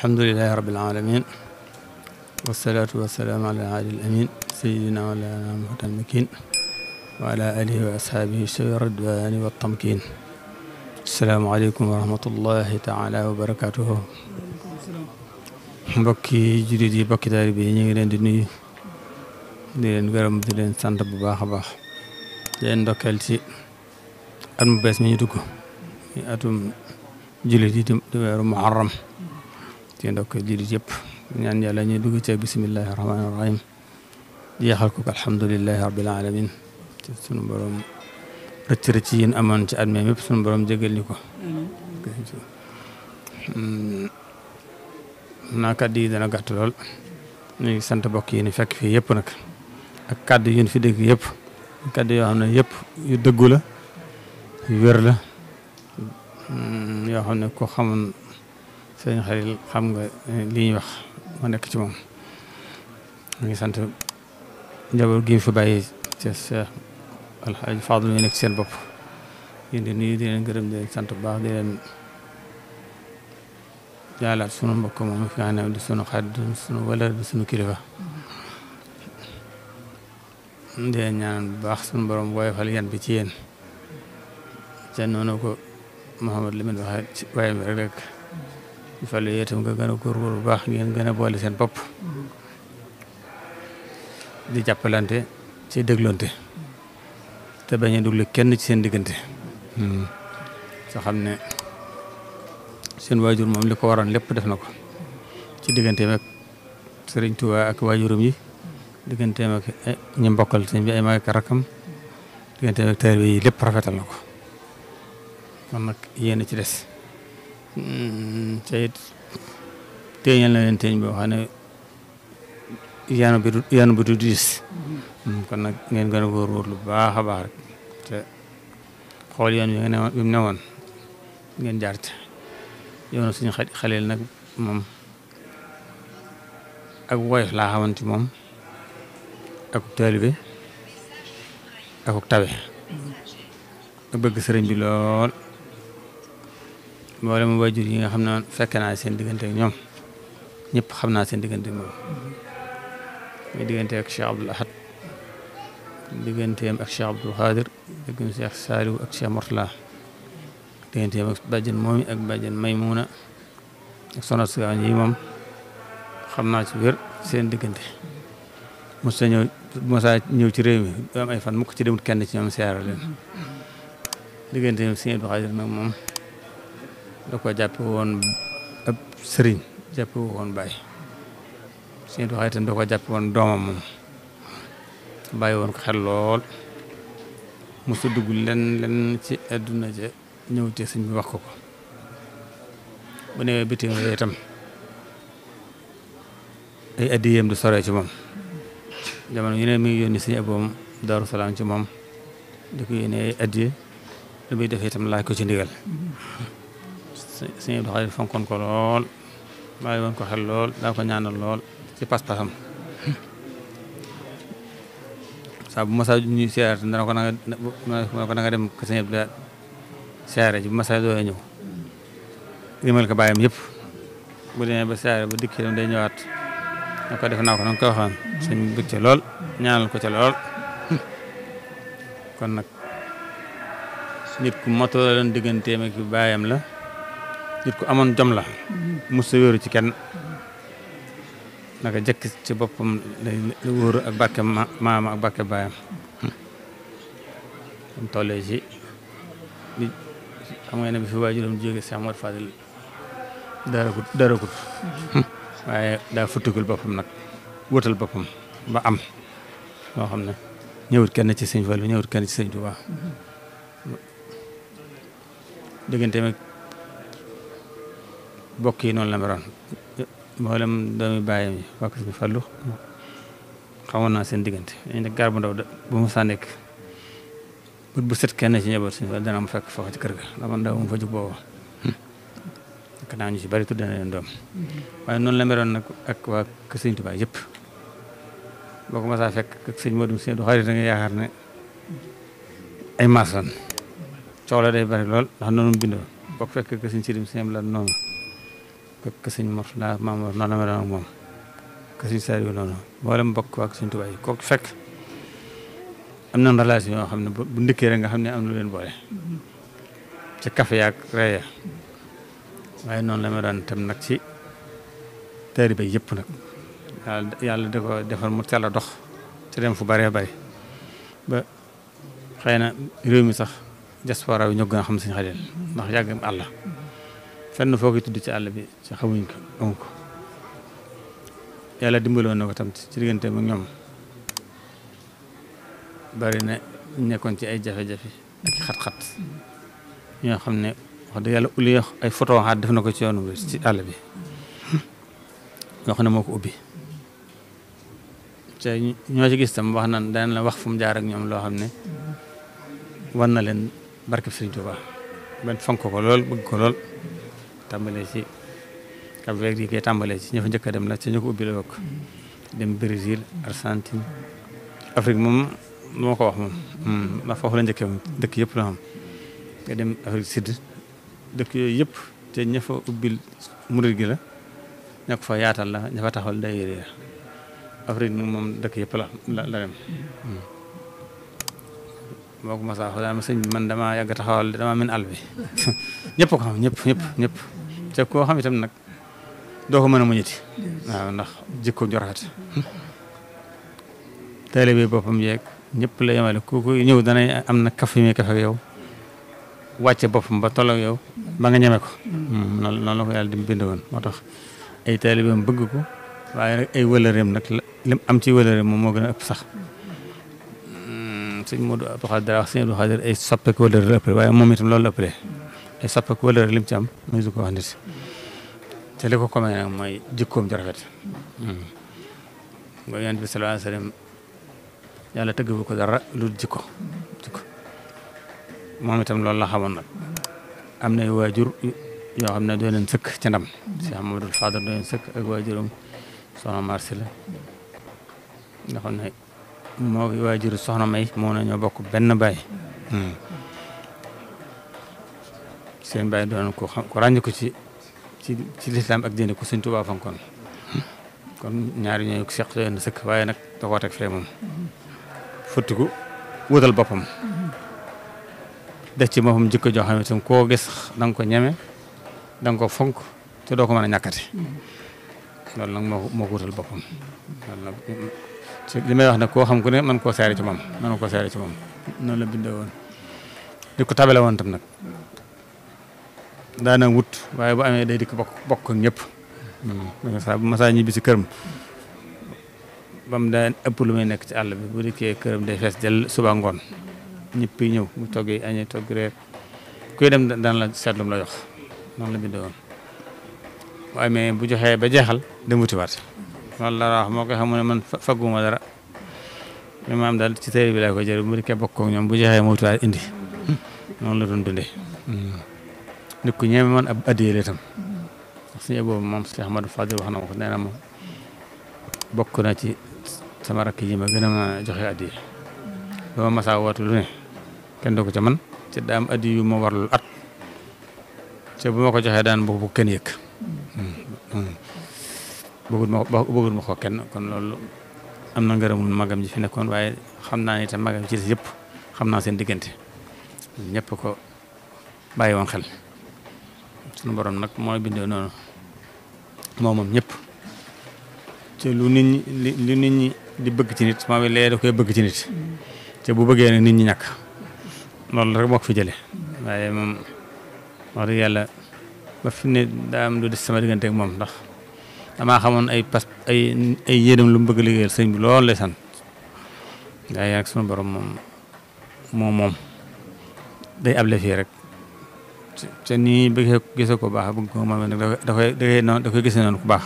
alhamdulilahi rabbil alamin wasalaatu wasalaamu ala alil amin sayidina wa lana muhtal makin wa ala alihi wa ashaabihi sawi radwaani wa tamkin. asalaamaaleykum wa rahmatullahi taala wa barakatuhu. mbokki jullit yi mbokki taalibe yi ñu ngi leen di nuyu di leen gërëm di leen sant bu baax a baax di leen ndokkeel ci at mu bees mi ñu dugg atum jullit yi di weeru muharram ci ndokkeel jullit yëpp ñaan yàlla ñuy dugg ci bismillahi rahmaani rahim jeexal ko alhamdulilahi rabbil alamin ci sunu borom rëcc yi ñu amoon ci at mi yëpp sunu borom jégal ñu ko. naa kàddu yi dana gàtt lool ñu ngi sant mbokk yi ni fekk fii yëpp nag ak kàddu yi ñu fi dégg yëpp kàddu yoo xam ne yëpp yu dëggu la yu wér la yoo xam ne ko xamoon sëñ Xalil xam nga li ñuy wax ma nekk ci moom. ñu ngi sant njaboot gi fi bàyyi ci Cheikh Alxaaji Fadlu ñu nekk seen bopp yéen di nuyu di leen gërëm di leen sant bu baax di leen jaalaat sunu mbokk moom fi nga xam ne di sunu xarit di sunu wala di sunu kilifa di leen ñaan bu baax sunu borom woyofal yan bi ci yéen ca noonu ko Mouhamed Lamine waxee ci waaye bi rek ñu fàllu yee itam nga gën a góorgóorlu bu baax ngeen gën a boole seen bopp di jàppalante ci déglonte te bañ a duglu kenn ci seen diggante soo xam ne seen waajur moom li ko waroon lépp def na ko ci digganteem ak Sëriñ Tuubaa ak waajuram yi digganteem ak ñi mbokkal sëñ bi ay mag ak rakkam digganteem ak taalibe yi lépp rafetal na ko kon nag yéen ci des te it téeñal na leen téeñ boo xam ne yaanu bi du diis kon nag ngeen gën a góorgóorlu bu baax a baax rek te xool yoon bi mu newoon ngeen jaar ci yoonu suñu Xalil nag moom ak woyof laa xamante moom ak taalibe ak tabe ak bëgg sëriñ bi lool mboolem waajur yi nga xam ne fekk naa seen diggante ak ñoom ñëpp xam naa seen diggante ak moom muy diggante ak Cheikh Abdoul Ahad digganteem ak Cheikh Abdoul Khadir digganteem Cheikh Saliou ak Cheikh Mourtala digganteem ak bàjjen moomi ak bàjjen Maymuna ak soxna Sugaan yi moom xam naa ci wér seen diggante mosa ñëw ci réew mi du am ay fan mukk ci demut kenn ci ñoom siyaara leen digganteem Sëñ Abdou Khadir nag moom da ko jàppe woon ab sëriñ jàppe woon bàyyi Sëñ Abdou Khadir da ko jàppe woon doomam moom bàyyi woon ko xel lool mosu dugg len ci àdduna ja ñëw te sëñ bi wax ko bu newee bitim réew itam ay addiyem du sore ci moom jamono yu ne mi ngi yónni sëñ aboom Daaru Salaam ci moom di ko yónnee ay addiye lu muy defee itam laaj ko ci ndigal sëñ Abdou Khadir fonkoon ko lool bàyyi woon ko xel lool daa ko ñaanal lool ci pas-pasam saa bu masa ñu siyaare dana ko na nga dem ko sëñ Abdou siyaare ji bu masa dooy ñëw rimal ko bàyyam yëpp bu demee ba siyaare ba dikki dem day ñëwaat na ko def naa ko na nga koy waxoon sëñ bëgg ca lool ñaanal ko ca lool kon nag nit ku motoo leen digganteem ak bàyyam la nit ku amoon jom la mos a wéeru ci kenn naka jëkk ci boppam lay wóoru ak barke maama ak barke baayam am tollee ci bi xam nga ne bi fi waajuram jóge Cheikh Modou Fadil dara gut waaye daa futtigul boppam nag wutal boppam ba am loo xam ne ñëwut kenn ci sëñ Fallu ñëwut kenn ci sëñ Tuubaa diggante mag bokk yi noonu la meroon mboolem doomi bàyyam yi waa Sëñ Fallu xamoon naa seen diggante dañ ne gaar bu ndaw bu mu saa nekk bët bu set kenn ci njaboot Sëñ Fallu dana am fekk foofu ci kër ga ndax man ndaw mu fa jug booba ak naa ñu ci bari tudde na leen doom waaye noonu la meroon nag ak waa kër Sëñ Tuubaa yëpp boo ko masaa fekk ak sëñ Modou Sëñ Abdou Khadir da nga yaakaar ne ay maas lan coow la day bari lool ndax noonu mu bindoo boo ko fekk ak sëñ Sidim Sëñ la noonu ak sëñ Murtala Mamour noonu la ma doon ak moom ak sëñ Saliou noonu mboolem bokk ak sëñ Tuubaa yi kooku fekk am na relation yoo xam ne bu ndikkee rek nga xam ne am lu leen boole ci café yaak reya waaye noonu la ma doon tam nag ci taalibe yëpp nag yàlla da ko defal mu teel a dox ci dem fu bëree bëri ba xëy na réew mi sax diaspora bi ñoo gën a xam Sëñ Xalil ndax yàgg àll fenn foo koy tudd ci àll bi ci xamuñ ko amu ko yàlla dimbaloon na ko tam ci diggante ak ñoom bari na nekkoon ci ay jafe-jafe ak xat-xat ñoo xam ne wax dëgg yàlla uli ay photo waxaat def na ko ci yoonu ci àll bi yoo xam ne moo ko ubbi te ñoo ci gis tam wax nan daan la wax fu mu jaar ak ñoom loo xam ne war na leen barke Sëriñ Tuubaa ban fonk ko lool bëgg ko lool tàmbalee ci Cap Vert yi koy tàmbalee ci ña fa njëkk a dem la ci ñu ko ubbi la bokk dem Brésil Argentine Afrique moom moo ko wax moom ndax foofu la njëkkee moom dëkk yëpp la xam nga dem Afrique Sud dëkk yooyu yëpp te ña fa ubbil murid gi la ña ko fa yaatal la ña fa taxawal daayira la Afrique moom dëkk yëpp la dem moo ko masaa xo daama sëñ bi man dama yàgg taxawal dama min àll bi ñëpp ko xam ñëpp te koo xam itam nag doo ko mën a muñati waaw ndax jikko ju rafet taalibe boppam yeeg ñëpp la yemale ku ñëw danay am na kaf yi muy kaf ak yow wàcce boppam ba toll ak yow ba nga ñeme ko noonu la ko yàlla di bind woon moo tax ay taalibeem bëgg ko waaye nag ay wëlëreem nag lim am ci wëlëreem moom moo gën a ëpp sax sëñ Modou Abdou Khadir wax sëñ Abdou Khadir ay soppeeku wëlëre la ëppale waaye moom itam loolu la ëppale ay soppeeku wëlëre lim ci am mooy su ko wax nit te li ko comee nag mooy jikkoom ju rafet mooy Yonent bi sallallahu alayhi wa sallam yàlla tëgg bu ko dara lu jikko moom itam loolu la xamoon nag am na waajur yoo xam ne doon leen sëkk ci ndam Cheikh Amadou Fadal doon leen sëkk ak waajuram soxna Marsi la nga xam ne moo waajur soxna May moo na ñoo bokk benn baay seen baay doon ko xam ko ràññ ko ci lislaam ak diine ko Sëñ Tuubaa fonkoon kon ñaari ñooy seq doon sëkk waaye nag da koo teg fee moom futtiku wutal boppam def ci boppam jikko joo xam ne tam koo gis da nga ko ñeme da nga ko fonk te doo ko mën a ñàkkati loolu nag moo ko wutal boppam loolu nag li may wax nag koo xam ku ne mën koo seere ci moom noonu la bindee woon di ko tabale woon tam nag daana wut waaye bu amee day dikk bokk ak ñëpp bu masaa ñibbi si këram ba mu daan ëpp lu muy nekk ci àll bi bu dikkee këram day fees jël suba ngoon ñëpp ñëw mu toggee añee togg reer kuy dem daan la seetlum la jox noonu la bindee woon waaye mais bu joxee ba jeexal dem wutiwaat loolu la wax moo koy xam ne man fagguma dara li ma am daal ci téere bi laa koy jël bu dikkee bokk ak ñoom bu jeexee mu wutiwaat indi noonu la doon dundee nit ku ñeeme man ab addiyee la itam suñu boobu moom Cheikh Ahmadou Fadil wax na ma ko nee na moom bokk na ci sama rakk yi ma gën a ma joxe addiyee ba ma masaa woote lu ne kenn du ko ca man ci daam addi yu ma warlul at te bu ma ko joxee daan bu kenn yëg bëggul ma ko kenn kon loolu am na ngërëmul magam ji fi nekkoon waaye xam naa ne itam magam ci yëpp xam naa seen diggante ñëpp ko bàyyi woon xel sunu borom nag mooy bindee noonu moom ñëpp te lu nit ñi di bëgg ci nit moom it lee da koy bëgg ci nit te bu bëggee nag nit ñi ñàkk loolu rek moo ko fi jëlee waaye moom wax dëgg yàlla ba fi ne daa am lu des sama diggante ak moom ndax damaa xamoon ay yéenam lu mu bëgg liggéeyal sëñ bi loolu lay sant waaye nag sunu borom moom day able fii rek te nii bëggee gisee ko baax bëgg ko moom nag da koy gisee noonu ku baax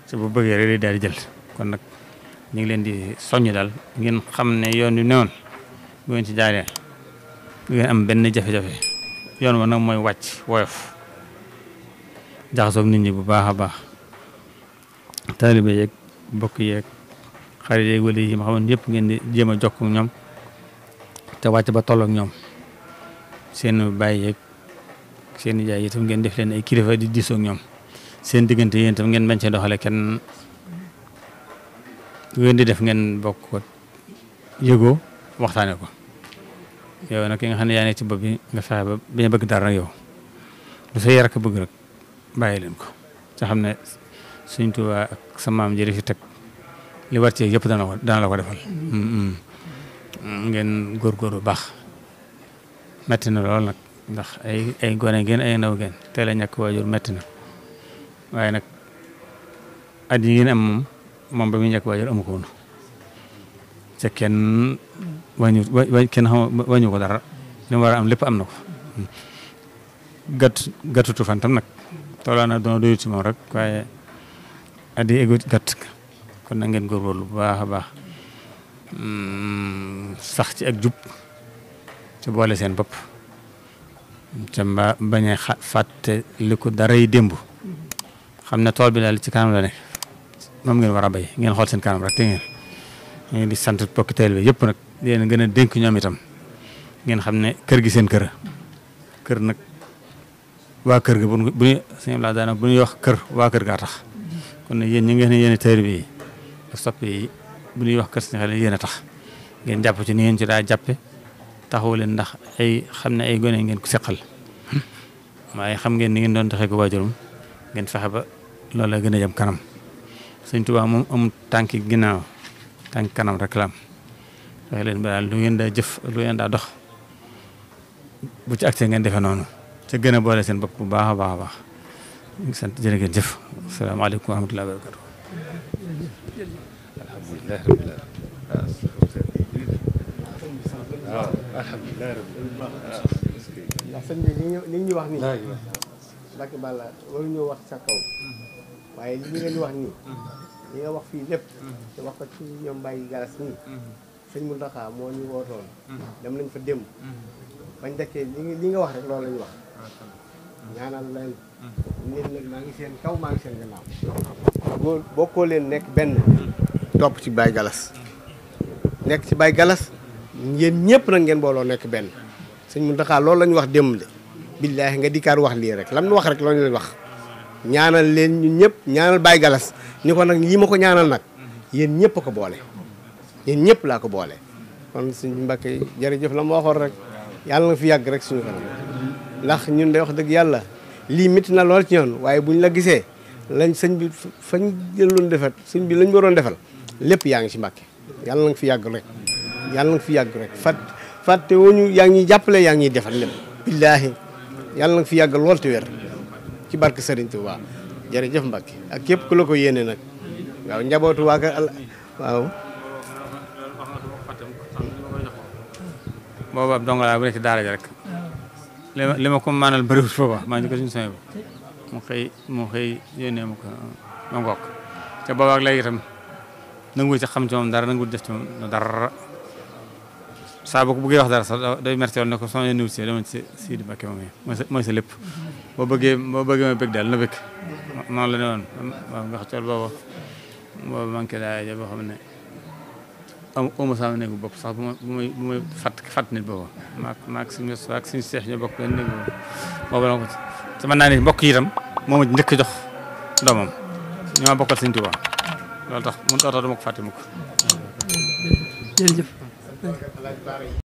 te bu bëggee rek day daal di jël kon nag ñu ngi leen di soññ daal ngeen xam ne yoon wi newoon bu ngeen ci jaaree bu ngeen am benn jafe-jafe yoon wa nag mooy wàcc woyof jaxasoog nit ñi bu baax a baax taalibe yeeg mbokk yeeg xarit yeeg wala yi ma xamoon yëpp ngeen di jéem a jokk ak ñoom te wàcc ba toll ak ñoom seen bàyyi yeeg seen jaay itam ngeen def leen ay kilifa di diisoo ak ñoom seen diggante yéen tam ngeen bañ cee doxale kenn ngeen di def ngeen bokk ko yëgoo waxtaane ko yow nag ki nga xam ne yaa nekk ci bopp bi nga fexe ba bañ a bëgg dara yow lu sa yar ak bëgg rek bàyyi leen ko te xam ne Sëñ Tuubaa ak sa maam jëri fi teg li war ci yëpp dana la ko defal ngeen góorgóorlu baax metti na lool nag ndax ay gone ngeen ay ndaw ngeen teel a ñàkk waajur metti na waaye nag at yi ngeen am moom ba muy ñàkk waajur amu ko woon te kenn wañu ko dara li mu war a am lépp am na ko gàttutu fan tam nag tolloo na doona doyut si moom rek waaye at yi égut gàtt kon na ngeen góorgóorlu bu baax a baax sax ci ak jub te boole seen bopp te bañ a fàtte li ko dara yi démb xam ne tool bi daal ci kanam la ne moom ngeen war a béy ngeen xool seen kanam rek te ngeen di sant bokki teel bi yëpp nag di leen gën a dénk ñoom itam ngeen xam ne kër gi seen kër nag waa kër ga bu ñuy sëñ la daana bu ñuy wax kër waa kër gaa tax kon nag yéen ñi ngeen ne yéen teel bi ak soppi yi bu ñuy wax kër si xel yéen a tax ngeen jàpp ci ni ngeen ci daa jàppe taxawu leen ndax xam ne ay gone ngeen ko seqal waaye xam ngeen ni ngeen doon taxee ko waajurum ngeen fexe ba loolu la gën a jëm kanam Sëñ Tuubaa moom amul tànki ginnaaw tànki kanam rek la am fexe leen ba daal lu ngeen daa jëf lu ngeen daa dox bu ci accès ngeen defee noonu te gën a boole seen bopp bu baax a baax a baax ñu ngi sant jërë ngeen jëf asalaamaaleykum wa rahmatullahi wa barakatu alhamdulilah rabbil alamin waaw alhamdulilah ndax sëñ bi li ñu wax nii Mbacke Balla waruñoo wax sa kaw waaye li ngeen di wax nii li nga wax fii lépp te wax ko ci ñoom Baye Galas nii sëñ Mountakha moo ñu wootoon dem nañ fa démb bañ dekkee li nga wax rek loolu la ñu wax ñaanal leen leen nag maa ngi seen kaw maa ngi seen gannaaw bokkoo leen nekk benn topp ci Baye Galas nekk ci Baye Galas yéen ñëpp nag ngeen booloo nekk benn sëñ Mountakha loolu la ñu wax démb de billaahi nga dikkaar wax lii rek lam nu wax rek loolu leen wax ñaanal leen ñun ñëpp ñaanal Baye Galas ni ko nag lii ma ko ñaanal nag yéen ñëpp a ko boole yéen ñëpp laa ko boole kon suñu Mbàkke jërëjëf la ma waxoon rek yàlla nga fi yàgg rek suñu kanam ndax ñun day wax dëgg yàlla lii métti na lool ci ñoon waaye buñ la gisee lañ sëñ bi fañ jëloon defet sëñ bi lañ waroon defal lépp yaa ngi ci Mbàkke yàlla nga fi yàgg rek yàlla nga fi yàgg rek fàtte wuñu yaa ngi ñuy jàppale yaa ngi ñuy defal lépp billaahi yàlla nga fi yàgg lool te wér ci barke Serigne Touba jërëjëf Mbacke ak képp ku la ko yéene nag waaw njabootu waa kër waaw. boobu ab dongo laa bu nekk ci daara ji rek li ma ko maanal bëriwul foofa maa ngi ko suñu sëñ bi mu xëy yónnee ma ko ma ngokk te booba ak léegi itam nanguwul ci xam ci moom dara nanguwul def ci moom dara saa bu ko bëggee wax dara sax day merci woon ne ko soo ñëwee si dama ci Sidi Mbacke moom mooy sa lépp boo bëggee ma bëgg daal na bëgg noonu la ne woon waaw nga xam booba manqué daa boo xam ne uma sama néegu bopp sax bu may fàtt nit booba maak suñu seex ñoo bokk benn néeg booba la ko te mën naa ne mbokk yi itam moom a njëkk jox doomam ñoo bokkal Sëñ Tuubaa loolu tax mun tax dama ko fàtte mukk jërëjëf